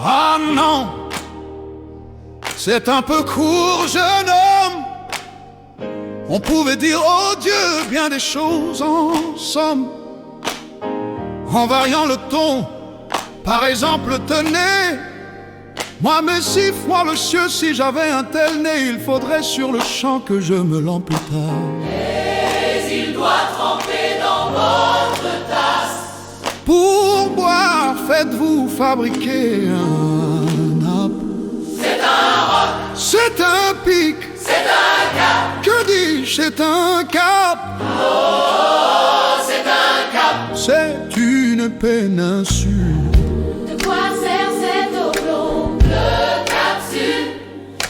Ah non, c'est un peu court, jeune homme. On pouvait dire, oh Dieu, bien des choses en somme. En variant le ton, par exemple, tenez, moi mes siffles, moi monsieur, si j'avais un tel nez, il faudrait sur le champ que je me l'ampute. Mais il doit tremper dans votre tasse. Pour boire, faites-vous fabriquer un nappe. C'est un roc, C'est un pic, c'est un cap. que dis-je, c'est un cap. Oh, c'est un cap. C'est une péninsule. De quoi sert cette oblongue De capsule,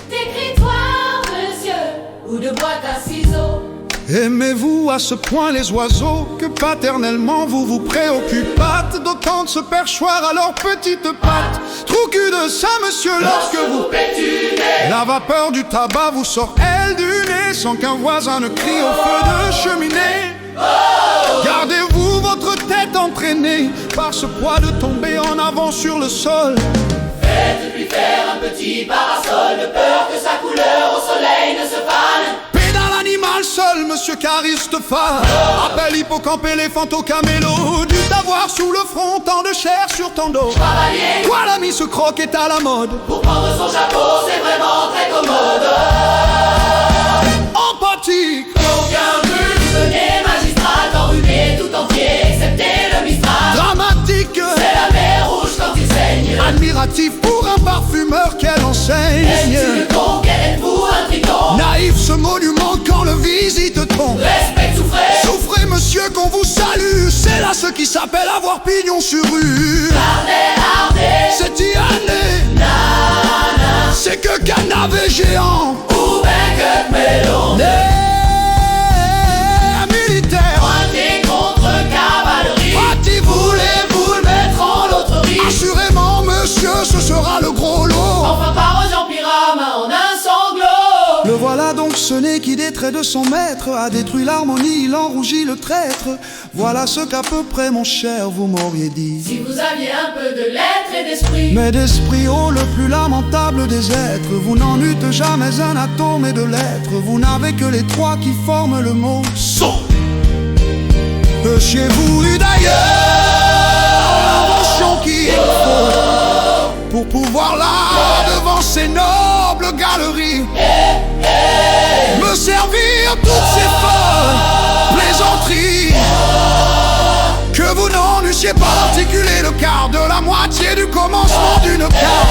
d'écritoire, monsieur, ou de boîte à ciseaux. Aimez-vous à ce point les oiseaux que paternellement vous vous préoccupâtes d'autant de ce perchoir à leurs petites pattes. Trou cul de ça, monsieur, lorsque vous pétunez, la vapeur du tabac vous sort elle du nez sans qu'un voisin ne crie au feu de cheminée. Gardez-vous votre tête entraînée par ce poids de tomber en avant sur le sol. faites-lui faire un petit parasol, de peur que sa couleur au soleil ne se fane. Pédale animal seul, monsieur Caristophe. Appelle hippocampe, éléphanto, camélo. Dû t'avoir sous le front tant de chair sur ton dos. Cavalier, Quoi l'ami, ce croc est à la mode. pour prendre son chapeau, c'est vraiment très commode. Empathique, Aucun but, venez magistrat, enrhumé tout entier, excepté le Mistral. dramatique, C'est la mer rouge quand il saigne. admiratif pour un parfumeur qu'elle enseigne. Est-ce une conque, êtes-vous un triton? Naïf ce monument quand le visite-t-on. Respect, souffrez, Souffrez monsieur qu'on vous salue. C'est là ce qui s'appelle avoir pignon sur rue. ardez, C'est y aller, nana, c'est que canavé géant. ou ben que melon. Militaire, Pointé contre cavalerie, parti voulez-vous le mettre en loterie? assurément monsieur, ce sera le gros lot. Enfin par aux Empyrama en un sanglot. Le voilà donc ce nez qui des traits de son maître a détruit l'harmonie, il en rougit le traître. Voilà ce qu'à peu près mon cher vous m'auriez dit. Si vous aviez un peu de lettres et d'esprit, Mais d'esprit, oh le plus lamentable des êtres, vous n'en eûtes jamais un atome et de lettres. Vous n'avez que les trois qui forment le mot son. Eussiez-vous eu d'ailleurs l'invention qu'il faut pour pouvoir là, devant ces nobles galeries, me servir toutes ces folles plaisanteries, que vous n'en eussiez pas articulé le quart de la moitié du commencement d'une carte.